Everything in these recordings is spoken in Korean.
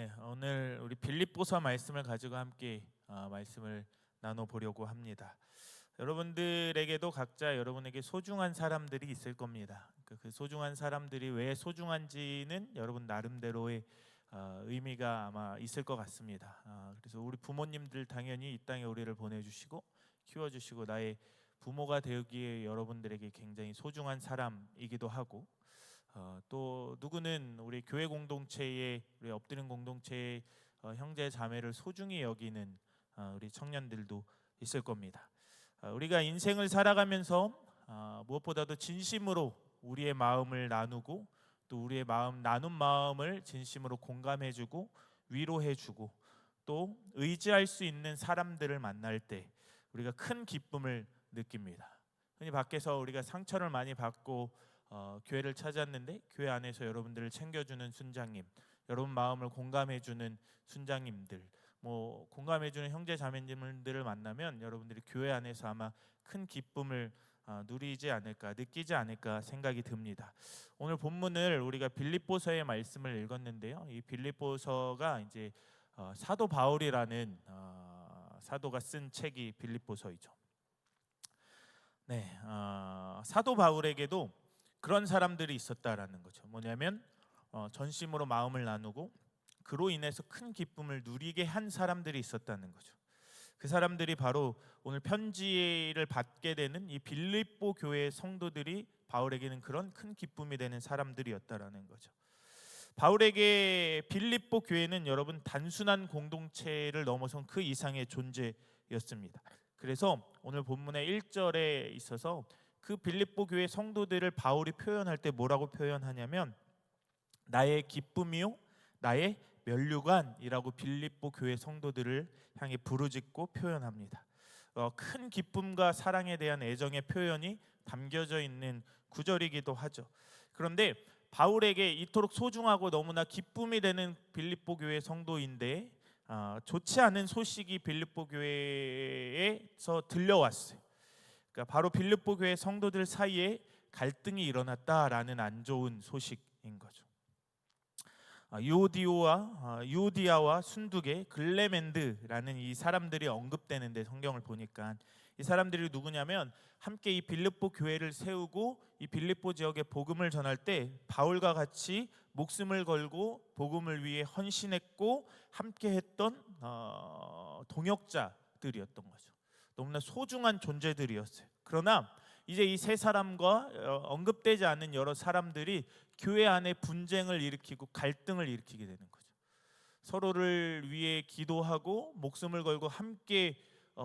네, 오늘 우리 빌립보서 말씀을 가지고 함께 말씀을 나눠보려고 합니다. 여러분들에게도 각자 여러분에게 소중한 사람들이 있을 겁니다. 그 소중한 사람들이 왜 소중한지는 여러분 나름대로의 의미가 아마 있을 것 같습니다. 그래서 우리 부모님들 당연히 이 땅에 우리를 보내주시고 키워주시고 나의 부모가 되기에 여러분들에게 굉장히 소중한 사람이기도 하고, 또 누구는 우리 교회 공동체에, 우리 엎드린 공동체의 형제 자매를 소중히 여기는 우리 청년들도 있을 겁니다. 우리가 인생을 살아가면서 무엇보다도 진심으로 우리의 마음을 나누고, 또 우리의 나눈 마음을 진심으로 공감해주고 위로해주고, 또 의지할 수 있는 사람들을 만날 때 우리가 큰 기쁨을 느낍니다. 흔히 밖에서 우리가 상처를 많이 받고 교회를 찾았는데 교회 안에서 여러분들을 챙겨주는 순장님, 여러분 마음을 공감해주는 순장님들, 공감해주는 형제 자매님들을 만나면 여러분들이 교회 안에서 아마 큰 기쁨을 누리지 않을까, 느끼지 않을까 생각이 듭니다. 오늘 본문을 우리가 빌립보서의 말씀을 읽었는데요. 이 빌립보서가 이제 사도 바울이라는 사도가 쓴 책이 빌립보서이죠. 네, 사도 바울에게도 그런 사람들이 있었다라는 거죠. 뭐냐면 전심으로 마음을 나누고 그로 인해서 큰 기쁨을 누리게 한 사람들이 있었다는 거죠. 그 사람들이 바로 오늘 편지를 받게 되는 이 빌립보 교회의 성도들이 바울에게는 그런 큰 기쁨이 되는 사람들이었다라는 거죠. 바울에게 빌립보 교회는 여러분 단순한 공동체를 넘어선 그 이상의 존재였습니다. 그래서 오늘 본문의 1절에 있어서 그 빌립보 교회 성도들을 바울이 표현할 때 뭐라고 표현하냐면 나의 기쁨이요 나의 면류관이라고 빌립보 교회 성도들을 향해 부르짖고 표현합니다. 큰 기쁨과 사랑에 대한 애정의 표현이 담겨져 있는 구절이기도 하죠. 그런데 바울에게 이토록 소중하고 너무나 기쁨이 되는 빌립보 교회 성도인데 좋지 않은 소식이 빌립보 교회에서 들려왔어요. 그러니까 바로 빌립보 교회 성도들 사이에 갈등이 일어났다라는 안 좋은 소식인 거죠. 유오디아와 순두계, 글레멘드라는 이 사람들이 언급되는데 성경을 보니까 이 사람들이 누구냐면 함께 이 빌립보 교회를 세우고 이 빌립보 지역에 복음을 전할 때 바울과 같이 목숨을 걸고 복음을 위해 헌신했고 함께했던 동역자들이었던 거죠. 너무나 소중한 존재들이었어요. 그러나 이제 이 세 사람과 언급되지 않는 여러 사람들이 교회 안에 분쟁을 일으키고 갈등을 일으키게 되는 거죠. 서로를 위해 기도하고 목숨을 걸고 함께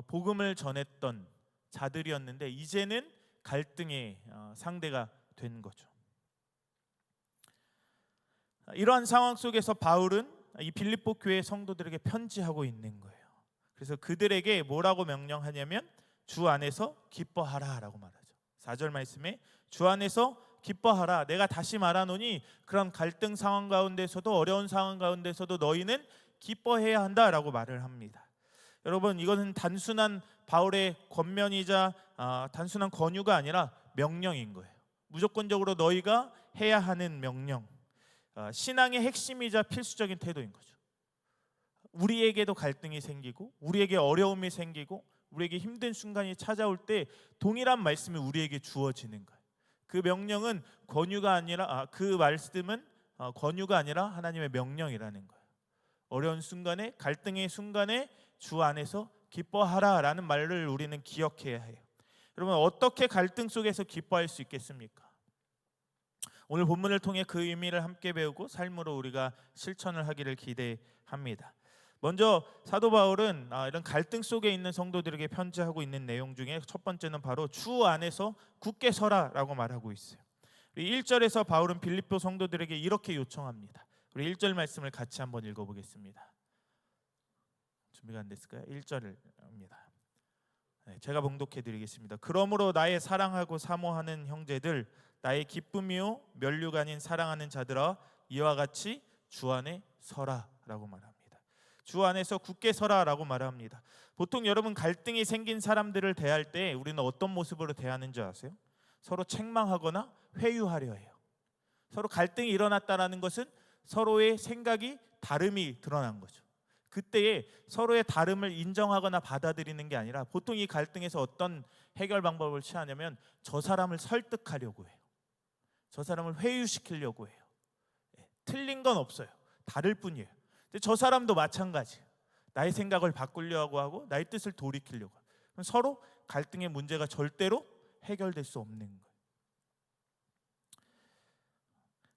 복음을 전했던 자들이었는데 이제는 갈등의 상대가 된 거죠. 이러한 상황 속에서 바울은 이 빌립보 교회 성도들에게 편지하고 있는 거예요. 그래서 그들에게 뭐라고 명령하냐면 주 안에서 기뻐하라 라고 말하죠. 4절 말씀에 주 안에서 기뻐하라. 내가 다시 말하노니 그런 갈등 상황 가운데서도 어려운 상황 가운데서도 너희는 기뻐해야 한다라고 말을 합니다. 여러분 이것은 단순한 바울의 권면이자 단순한 권유가 아니라 명령인 거예요. 무조건적으로 너희가 해야 하는 명령, 신앙의 핵심이자 필수적인 태도인 거죠. 우리에게도 갈등이 생기고 우리에게 어려움이 생기고 우리에게 힘든 순간이 찾아올 때 동일한 말씀이 우리에게 주어지는 거예요. 그 명령은 권유가 아니라 그 말씀은 권유가 아니라 하나님의 명령이라는 거예요. 어려운 순간에 갈등의 순간에 주 안에서 기뻐하라라는 말을 우리는 기억해야 해요. 여러분 어떻게 갈등 속에서 기뻐할 수 있겠습니까? 오늘 본문을 통해 그 의미를 함께 배우고 삶으로 우리가 실천을 하기를 기대합니다. 먼저 사도 바울은 이런 갈등 속에 있는 성도들에게 편지하고 있는 내용 중에 첫 번째는 바로 주 안에서 굳게 서라라고 말하고 있어요. 1절에서 바울은 빌립보 성도들에게 이렇게 요청합니다. 우리 1절 말씀을 같이 한번 읽어보겠습니다. 준비가 안 됐을까요? 1절입니다. 제가 봉독해 드리겠습니다. 그러므로 나의 사랑하고 사모하는 형제들, 나의 기쁨이요 면류관인 사랑하는 자들아, 이와 같이 주 안에 서라라고 말합니다. 주 안에서 굳게 서라라고 말합니다. 보통 여러분 갈등이 생긴 사람들을 대할 때 우리는 어떤 모습으로 대하는지 아세요? 서로 책망하거나 회유하려 해요. 서로 갈등이 일어났다라는 것은 서로의 생각이 다름이 드러난 거죠. 그때에 서로의 다름을 인정하거나 받아들이는 게 아니라 보통 이 갈등에서 어떤 해결 방법을 취하냐면 저 사람을 설득하려고 해요. 저 사람을 회유시키려고 해요. 틀린 건 없어요. 다를 뿐이에요. 근데 저 사람도 마찬가지예요. 나의 생각을 바꾸려고 하고 나의 뜻을 돌이키려고 하고. 그럼 서로 갈등의 문제가 절대로 해결될 수 없는 거예요.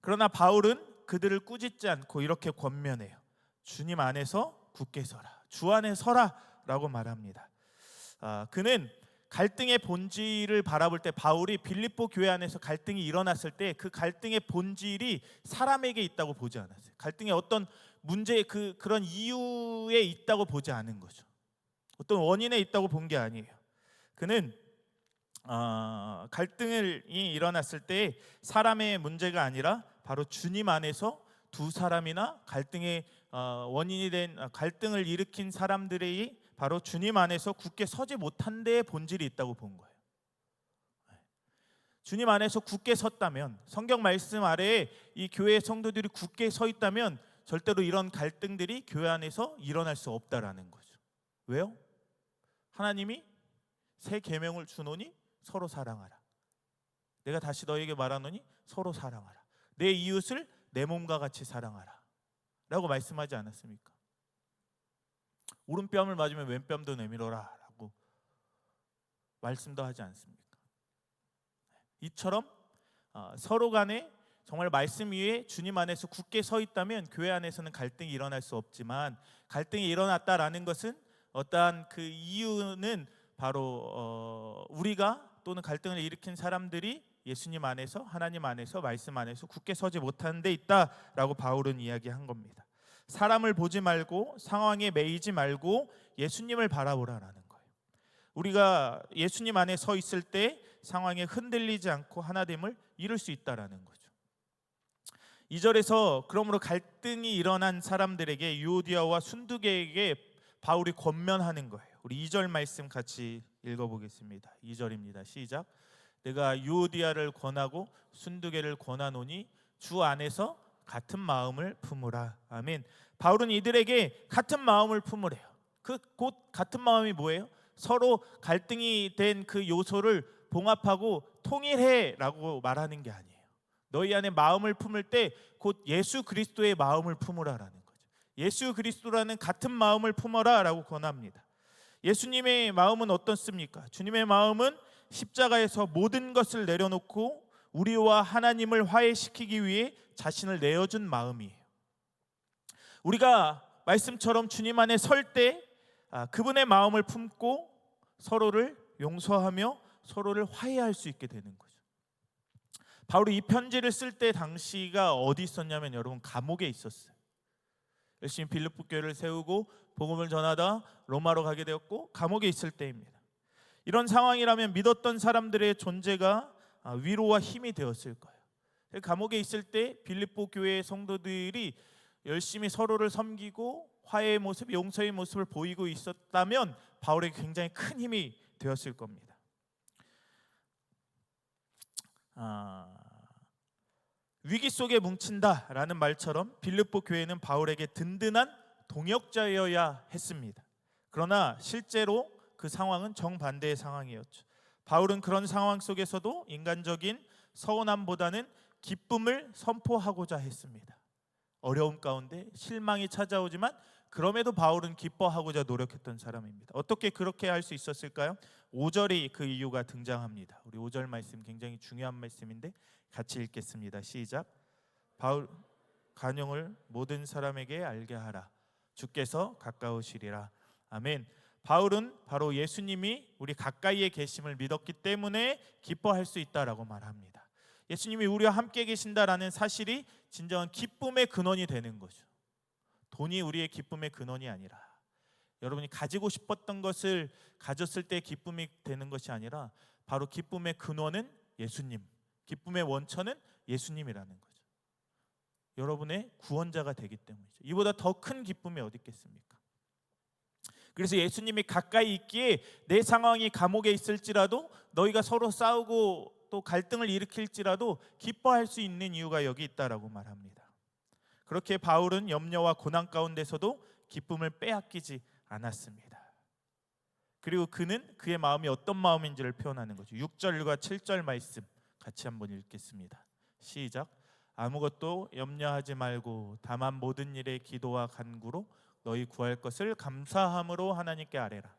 그러나 바울은 그들을 꾸짖지 않고 이렇게 권면해요. 주님 안에서 굳게 서라. 주 안에 서라 라고 말합니다. 그는 갈등의 본질을 바라볼 때 바울이 빌립보 교회 안에서 갈등이 일어났을 때 그 갈등의 본질이 사람에게 있다고 보지 않았어요. 갈등의 어떤 문제의 그런 이유에 있다고 보지 않은 거죠. 어떤 원인에 있다고 본 게 아니에요. 그는 갈등이 일어났을 때 사람의 문제가 아니라 바로 주님 안에서 두 사람이나 갈등의 원인이 된 갈등을 일으킨 사람들의 바로 주님 안에서 굳게 서지 못한 데에 본질이 있다고 본 거예요. 주님 안에서 굳게 섰다면, 성경 말씀 아래에 이 교회 성도들이 굳게 서 있다면 절대로 이런 갈등들이 교회 안에서 일어날 수 없다라는 거죠. 왜요? 하나님이 새 계명을 주노니 서로 사랑하라. 내가 다시 너에게 말하노니 서로 사랑하라. 내 이웃을 내 몸과 같이 사랑하라 라고 말씀하지 않았습니까? 오른뺨을 맞으면 왼뺨도 내밀어라 라고 말씀도 하지 않습니까? 이처럼 서로 간에 정말 말씀 위에 주님 안에서 굳게 서 있다면 교회 안에서는 갈등이 일어날 수 없지만, 갈등이 일어났다라는 것은 어떠한 그 이유는 바로 우리가 또는 갈등을 일으킨 사람들이 예수님 안에서, 하나님 안에서, 말씀 안에서 굳게 서지 못하는 데 있다라고 바울은 이야기한 겁니다. 사람을 보지 말고 상황에 매이지 말고 예수님을 바라보라라는 거예요. 우리가 예수님 안에 서 있을 때 상황에 흔들리지 않고 하나됨을 이룰 수 있다라는 거죠. 2절에서 그러므로 갈등이 일어난 사람들에게 유오디아와 순두계에게 바울이 권면하는 거예요. 우리 2절 말씀 같이 읽어보겠습니다. 2절입니다. 시작. 내가 유오디아를 권하고 순두계를 권하노니 주 안에서 같은 마음을 품으라. 아멘. 바울은 이들에게 같은 마음을 품으래요. 곧 같은 마음이 뭐예요? 서로 갈등이 된 그 요소를 봉합하고 통일해라고 말하는 게 아니에요. 너희 안에 마음을 품을 때 곧 예수 그리스도의 마음을 품으라라는 거죠. 예수 그리스도라는 같은 마음을 품어라라고 권합니다. 예수님의 마음은 어떻습니까? 주님의 마음은 십자가에서 모든 것을 내려놓고 우리와 하나님을 화해시키기 위해 자신을 내어준 마음이에요. 우리가 말씀처럼 주님 안에 설 때 그분의 마음을 품고 서로를 용서하며 서로를 화해할 수 있게 되는 거죠. 바울이 이 편지를 쓸 때 당시가 어디 있었냐면 여러분, 감옥에 있었어요. 열심히 빌립보 교회를 세우고 복음을 전하다 로마로 가게 되었고 감옥에 있을 때입니다. 이런 상황이라면 믿었던 사람들의 존재가 위로와 힘이 되었을 거예요. 감옥에 있을 때 빌립보 교회의 성도들이 열심히 서로를 섬기고 화해의 모습, 용서의 모습을 보이고 있었다면 바울에게 굉장히 큰 힘이 되었을 겁니다. 위기 속에 뭉친다라는 말처럼 빌립보 교회는 바울에게 든든한 동역자여야 했습니다. 그러나 실제로 그 상황은 정반대의 상황이었죠. 바울은 그런 상황 속에서도 인간적인 서운함보다는 기쁨을 선포하고자 했습니다. 어려움 가운데 실망이 찾아오지만 그럼에도 바울은 기뻐하고자 노력했던 사람입니다. 어떻게 그렇게 할 수 있었을까요? 5절에 그 이유가 등장합니다. 우리 5절 말씀 굉장히 중요한 말씀인데 같이 읽겠습니다. 시작. 바울 간용을 모든 사람에게 알게 하라. 주께서 가까우시리라. 아멘. 바울은 바로 예수님이 우리 가까이에 계심을 믿었기 때문에 기뻐할 수 있다라고 말합니다. 예수님이 우리와 함께 계신다라는 사실이 진정한 기쁨의 근원이 되는 거죠. 돈이 우리의 기쁨의 근원이 아니라, 여러분이 가지고 싶었던 것을 가졌을 때 기쁨이 되는 것이 아니라 바로 기쁨의 근원은 예수님, 기쁨의 원천은 예수님이라는 거죠. 여러분의 구원자가 되기 때문이죠. 이보다 더 큰 기쁨이 어디 있겠습니까? 그래서 예수님이 가까이 있기에 내 상황이 감옥에 있을지라도, 너희가 서로 싸우고 또 갈등을 일으킬지라도 기뻐할 수 있는 이유가 여기 있다라고 말합니다. 그렇게 바울은 염려와 고난 가운데서도 기쁨을 빼앗기지 않았습니다. 그리고 그는 그의 마음이 어떤 마음인지를 표현하는 거죠. 6절과 7절 말씀 같이 한번 읽겠습니다. 시작. 아무것도 염려하지 말고 다만 모든 일에 기도와 간구로 너희 구할 것을 감사함으로 하나님께 아뢰라.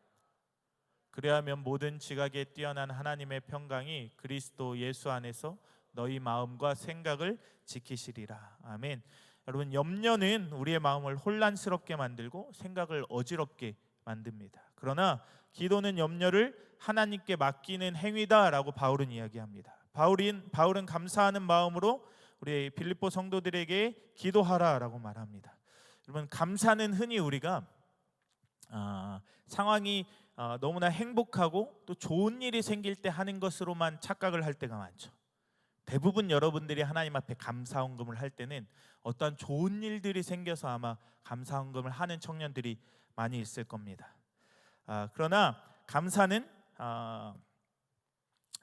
그리하면 모든 지각에 뛰어난 하나님의 평강이 그리스도 예수 안에서 너희 마음과 생각을 지키시리라. 아멘. 여러분, 염려는 우리의 마음을 혼란스럽게 만들고 생각을 어지럽게 만듭니다. 그러나 기도는 염려를 하나님께 맡기는 행위다라고 바울은 이야기합니다. 바울은 감사하는 마음으로 우리 빌립보 성도들에게 기도하라라고 말합니다. 여러분, 감사는 흔히 우리가 상황이 너무나 행복하고 또 좋은 일이 생길 때 하는 것으로만 착각을 할 때가 많죠. 대부분 여러분들이 하나님 앞에 감사헌금을 할 때는 어떠한 좋은 일들이 생겨서 아마 감사헌금을 하는 청년들이 많이 있을 겁니다. 그러나 감사는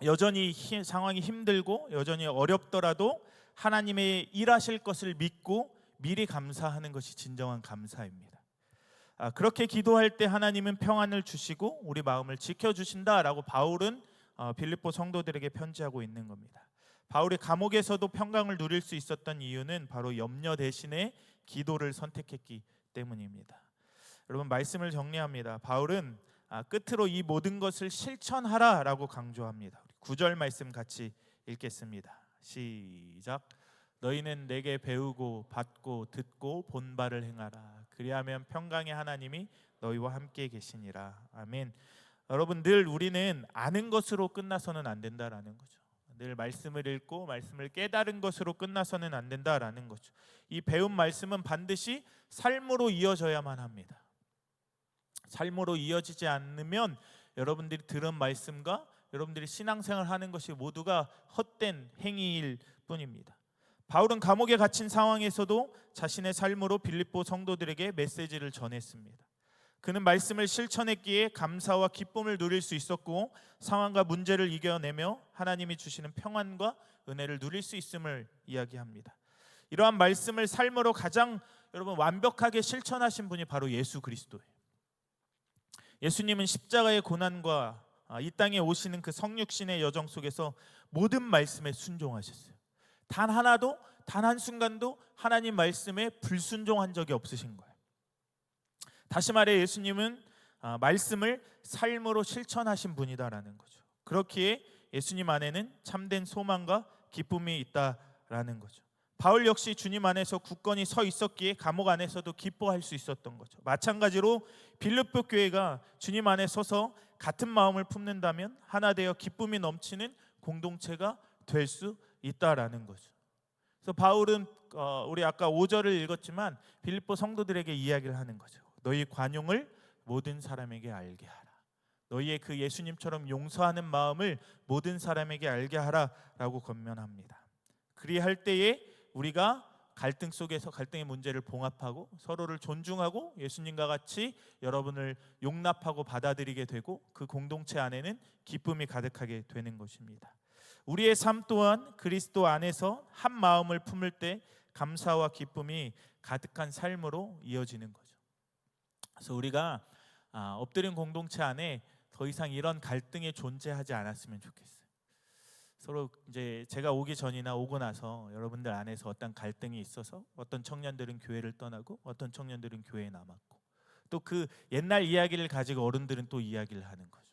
여전히 상황이 힘들고 여전히 어렵더라도 하나님의 일하실 것을 믿고 미리 감사하는 것이 진정한 감사입니다. 그렇게 기도할 때 하나님은 평안을 주시고 우리 마음을 지켜주신다라고 바울은 빌립보 성도들에게 편지하고 있는 겁니다. 바울이 감옥에서도 평강을 누릴 수 있었던 이유는 바로 염려 대신에 기도를 선택했기 때문입니다. 여러분, 말씀을 정리합니다. 바울은 끝으로 이 모든 것을 실천하라라고 강조합니다. 9절 말씀 같이 읽겠습니다. 시작. 너희는 내게 배우고 받고 듣고 본 바를 행하라. 그리하면 평강의 하나님이 너희와 함께 계시니라. 아멘. 여러분, 늘 우리는 아는 것으로 끝나서는 안 된다라는 거죠. 늘 말씀을 읽고 말씀을 깨달은 것으로 끝나서는 안 된다라는 거죠. 이 배운 말씀은 반드시 삶으로 이어져야만 합니다. 삶으로 이어지지 않으면 여러분들이 들은 말씀과 여러분들이 신앙생활 하는 것이 모두가 헛된 행위일 뿐입니다. 바울은 감옥에 갇힌 상황에서도 자신의 삶으로 빌립보 성도들에게 메시지를 전했습니다. 그는 말씀을 실천했기에 감사와 기쁨을 누릴 수 있었고 상황과 문제를 이겨내며 하나님이 주시는 평안과 은혜를 누릴 수 있음을 이야기합니다. 이러한 말씀을 삶으로 가장 여러분 완벽하게 실천하신 분이 바로 예수 그리스도예요. 예수님은 십자가의 고난과 이 땅에 오시는 그 성육신의 여정 속에서 모든 말씀에 순종하셨어요. 단 하나도, 단 한순간도 하나님 말씀에 불순종한 적이 없으신 거예요. 다시 말해 예수님은 말씀을 삶으로 실천하신 분이다라는 거죠. 그렇기에 예수님 안에는 참된 소망과 기쁨이 있다라는 거죠. 바울 역시 주님 안에서 굳건히 서 있었기에 감옥 안에서도 기뻐할 수 있었던 거죠. 마찬가지로 빌립보 교회가 주님 안에 서서 같은 마음을 품는다면 하나 되어 기쁨이 넘치는 공동체가 될 수 있다라는 거죠. 그래서 바울은 우리 아까 5절을 읽었지만 빌립보 성도들에게 이야기를 하는 거죠. 너희 관용을 모든 사람에게 알게 하라. 너희의 그 예수님처럼 용서하는 마음을 모든 사람에게 알게 하라라고 권면합니다. 그리할 때에 우리가 갈등 속에서 갈등의 문제를 봉합하고 서로를 존중하고 예수님과 같이 여러분을 용납하고 받아들이게 되고 그 공동체 안에는 기쁨이 가득하게 되는 것입니다. 우리의 삶 또한 그리스도 안에서 한 마음을 품을 때 감사와 기쁨이 가득한 삶으로 이어지는 거죠. 그래서 우리가 엎드린 공동체 안에 더 이상 이런 갈등이 존재하지 않았으면 좋겠어요. 서로 이제 제가 오기 전이나 오고 나서 여러분들 안에서 어떤 갈등이 있어서 어떤 청년들은 교회를 떠나고 어떤 청년들은 교회에 남았고 또 그 옛날 이야기를 가지고 어른들은 또 이야기를 하는 거죠.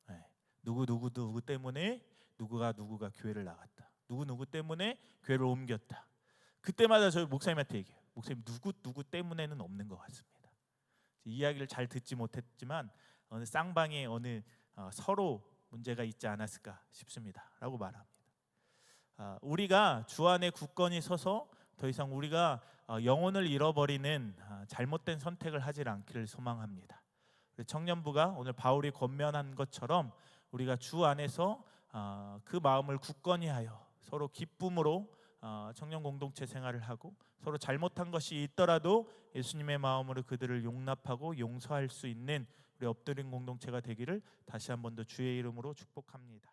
네. 누구 때문에 누가 교회를 나갔다. 누구 때문에 교회를 옮겼다. 그때마다 저희 목사님한테 얘기해요. 목사님 누구 때문에는 없는 것 같습니다. 이야기를 잘 듣지 못했지만 어느 쌍방에 어느 서로 문제가 있지 않았을까 싶습니다 라고 말합니다. 우리가 주 안에 굳건히 서서 더 이상 우리가 영혼을 잃어버리는 잘못된 선택을 하지 않기를 소망합니다. 청년부가 오늘 바울이 권면한 것처럼 우리가 주 안에서 그 마음을 굳건히 하여 서로 기쁨으로 청년 공동체 생활을 하고 서로 잘못한 것이 있더라도 예수님의 마음으로 그들을 용납하고 용서할 수 있는 우리 엎드린 공동체가 되기를 다시 한 번 더 주의 이름으로 축복합니다.